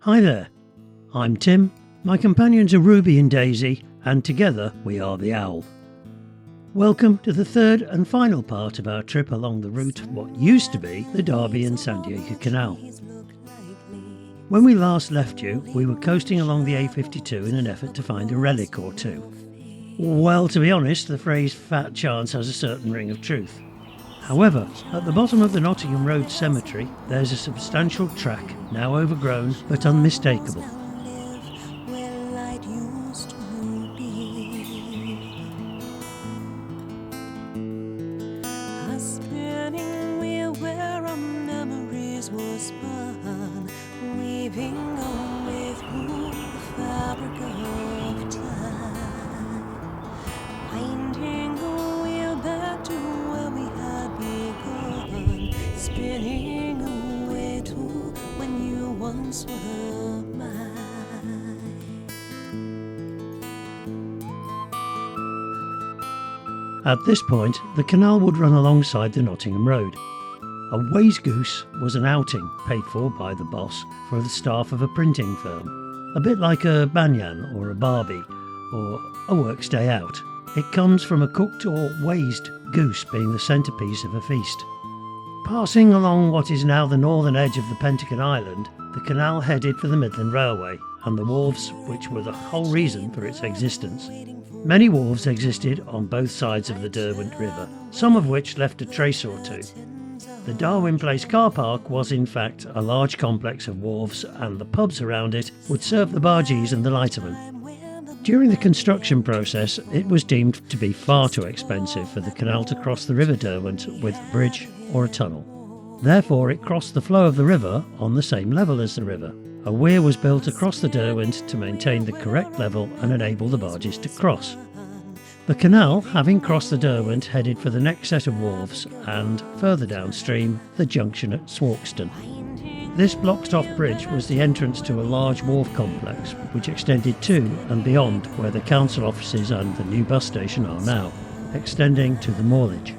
Hi there, I'm Tim, my companions are Ruby and Daisy, and together we are the Owl. Welcome to the third and final part of our trip along the route of what used to be the Derby and Sandiacre Canal. When we last left you, we were coasting along the A52 in an effort to find a relic or two. Well, to be honest, the phrase fat chance has a certain ring of truth. However, at the bottom of the Nottingham Road Cemetery, there's a substantial track, now overgrown but unmistakable. At this point, the canal would run alongside the Nottingham Road. A Ways Goose was an outing paid for by the boss for the staff of a printing firm, a bit like a banyan or a barbie, or a works day out. It comes from a cooked or waised goose being the centrepiece of a feast. Passing along what is now the northern edge of the Pentagon Island, the canal headed for the Midland Railway and the wharves which were the whole reason for its existence. Many wharves existed on both sides of the Derwent River, some of which left a trace or two. The Darwin Place car park was in fact a large complex of wharves, and the pubs around it would serve the bargees and the lightermen. During the construction process, it was deemed to be far too expensive for the canal to cross the River Derwent with a bridge or a tunnel. Therefore, it crossed the flow of the river on the same level as the river. A weir was built across the Derwent to maintain the correct level and enable the barges to cross. The canal, having crossed the Derwent, headed for the next set of wharves and, further downstream, the junction at Swarkston. This blocked-off bridge was the entrance to a large wharf complex which extended to and beyond where the council offices and the new bus station are now, extending to the moorage.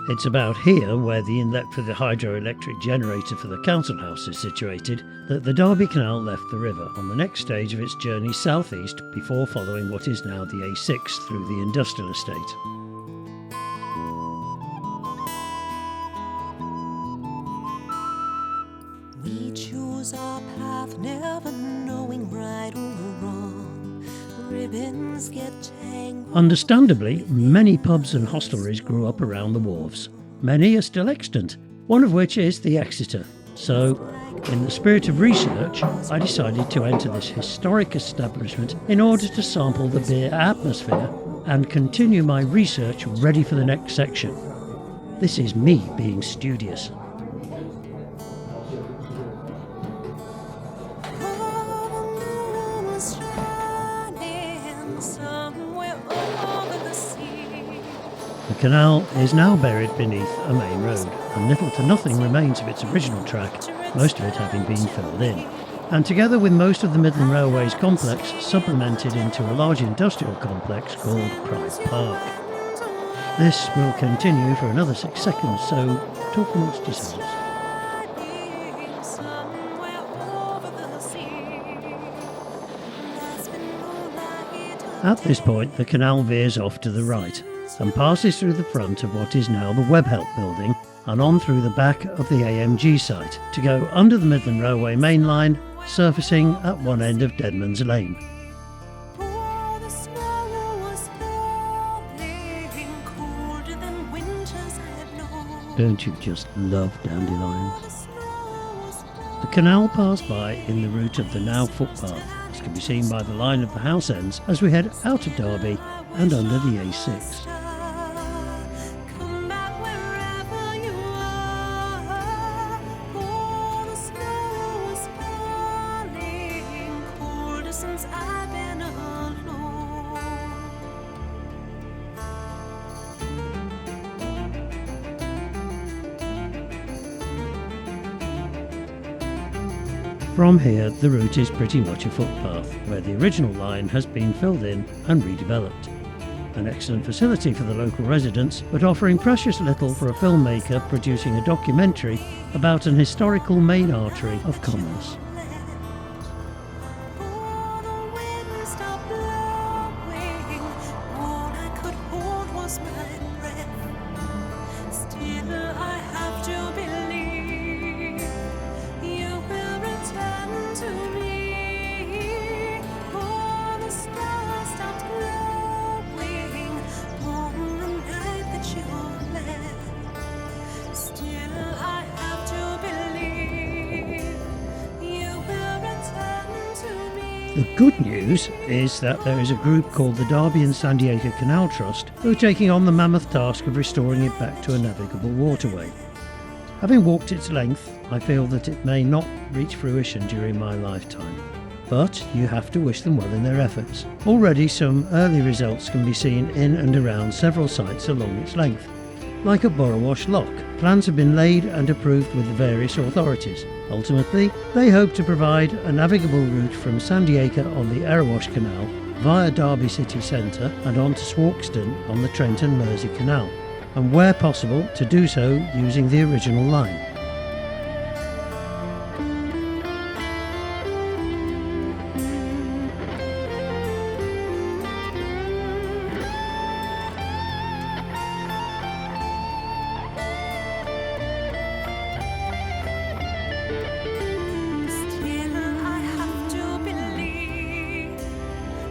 It's about here, where the inlet for the hydroelectric generator for the council house is situated, that the Derby Canal left the river on the next stage of its journey southeast before following what is now the A6 through the industrial estate. We choose our path, never knowing right or wrong. Ribbons get tangled. Understandably, many pubs and hostelries grew up around the wharves. Many are still extant, one of which is the Exeter. So, in the spirit of research, I decided to enter this historic establishment in order to sample the beer atmosphere and continue my research ready for the next section. This is me being studious. The canal is now buried beneath a main road, and little to nothing remains of its original track, most of it having been filled in, and together with most of the Midland Railway's complex, supplemented into a large industrial complex called Pride Park. This will continue for another 6 seconds, so talk amongst yourselves. At this point, the canal veers off to the right and passes through the front of what is now the Webhelp building and on through the back of the AMG site to go under the Midland Railway main line, surfacing at one end of Deadman's Lane. Don't you just love dandelions? The canal passed by in the route of the now footpath, as can be seen by the line of the house ends as we head out of Derby and under the A6. From here, the route is pretty much a footpath, where the original line has been filled in and redeveloped. an excellent facility for the local residents, but offering precious little for a filmmaker producing a documentary about an historical main artery of commerce. Oh, the wind stopped blowing. All I could hold was my breath. Still, I have to believe you will return to me. Oh, the stars stopped glowing on the night that you left. Still, I have to believe you will return to me. The good news is that there is a group called the Derby and Sandiacre Canal Trust who are taking on the mammoth task of restoring it back to a navigable waterway. Having walked its length, I feel that it may not reach fruition during my lifetime. But you have to wish them well in their efforts. Already some early results can be seen in and around several sites along its length. Like at Borrowash Lock, plans have been laid and approved with the various authorities. Ultimately, they hope to provide a navigable route from Sandiacre on the Erewash Canal via Derby city centre and on to Swarkston on the Trent and Mersey Canal, and where possible to do so using the original line. Still, I have to believe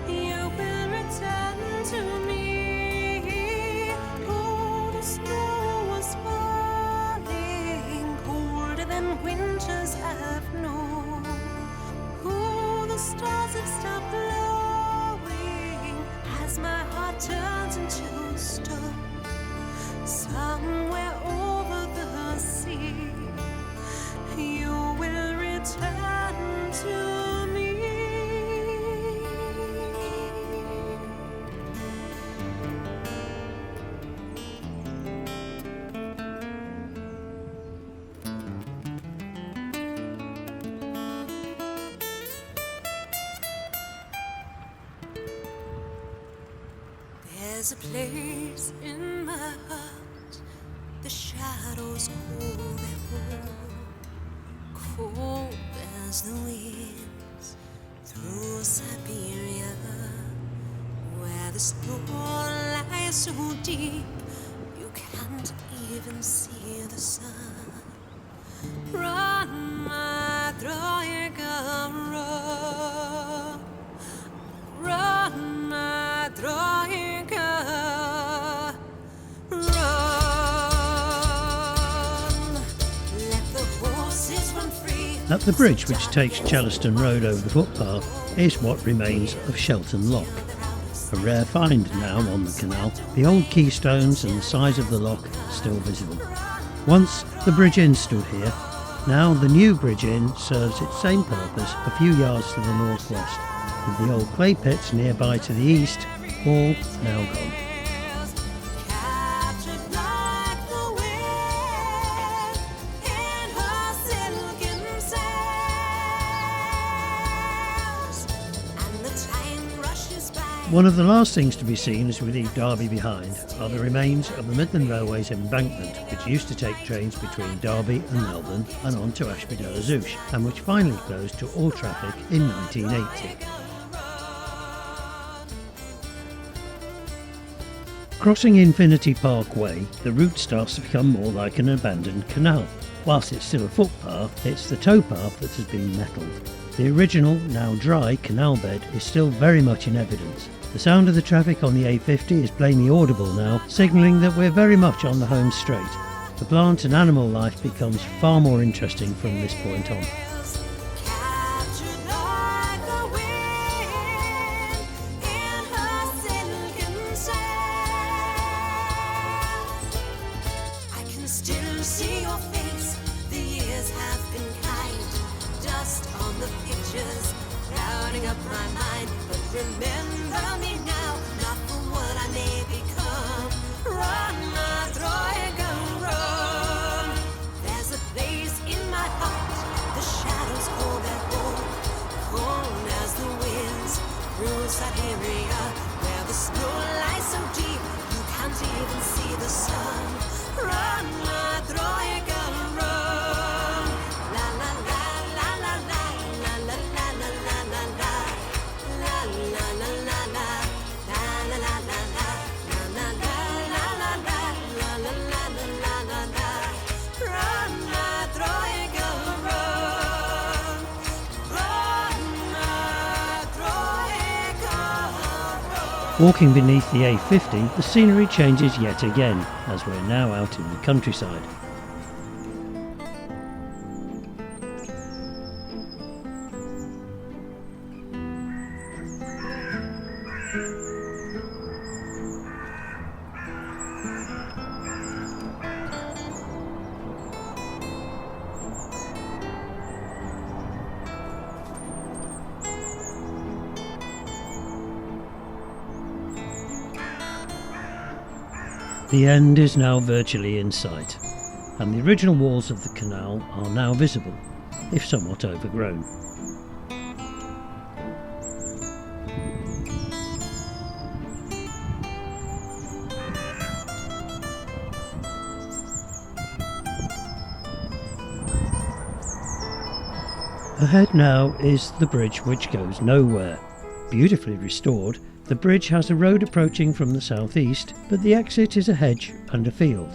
you will return to me. Oh, the snow was falling colder than winters have known. Oh, the stars have stopped glowing as my heart turns into stone. Somewhere over the sea, you will return to me. There's a place in my heart, the shadows hold their hold, cold as the winds through Siberia, where the snow lies so deep you can't even see the sun. Run, my droiga, run. Run, my droiga, run. Let the horses run free. At the bridge which takes Chellaston Road over the footpath is what remains of Shelton Lock. A rare find now on the canal, the old keystones and the size of the lock still visible. Once the Bridge Inn stood here, now the new Bridge Inn serves its same purpose a few yards to the northwest, with the old clay pits nearby to the east, all now gone. Captured like the wind in her silken sails, and the time rushes by. One of the last things to be seen as we leave Derby behind are the remains of the Midland Railway's embankment, which used to take trains between Derby and Melbourne and on to Ashby de la Zouch, and which finally closed to all traffic in 1980. Crossing Infinity Park Way, the route starts to become more like an abandoned canal. Whilst it's still a footpath, it's the towpath that has been metalled. The original, now dry, canal bed is still very much in evidence. The sound of the traffic on the A50 is plainly audible now, signalling that we're very much on the home straight. The plant and animal life becomes far more interesting from this point on. Captured like the wind in her silken sails. I can still see your face. The years have been kind. Dust on the pictures, crowding up my mind. But remember me now, not for what I may become. Run, my droiga, run. There's a place in my heart, the shadows hold their hold, cold as the winds through Siberia, where the snow lies so deep Walking beneath the A50, the scenery changes yet again, as we're now out in the countryside. The end is now virtually in sight, and the original walls of the canal are now visible, if somewhat overgrown. Ahead now is the bridge which goes nowhere. Beautifully restored, the bridge has a road approaching from the southeast, but the exit is a hedge and a field.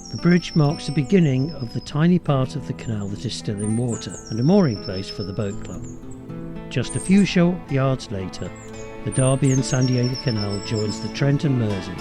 The bridge marks the beginning of the tiny part of the canal that is still in water, and a mooring place for the boat club. Just a few short yards later, the Derby and Sandiacre Canal joins the Trent and Mersey.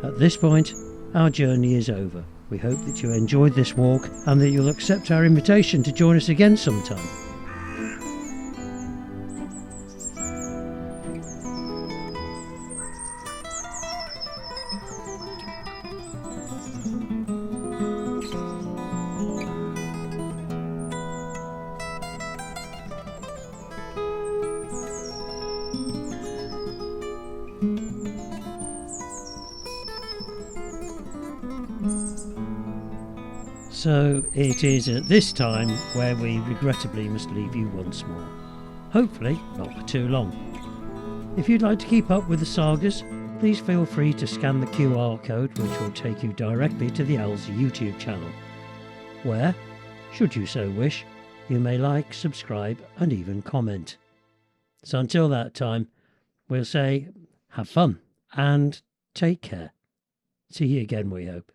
At this point, our journey is over. We hope that you enjoyed this walk and that you'll accept our invitation to join us again sometime. So it is at this time where we regrettably must leave you once more. Hopefully not for too long. If you'd like to keep up with the sagas, please feel free to scan the QR code which will take you directly to the Owl's YouTube channel, where, should you so wish, you may like, subscribe and even comment. So until that time, we'll say have fun and take care. See you again, we hope.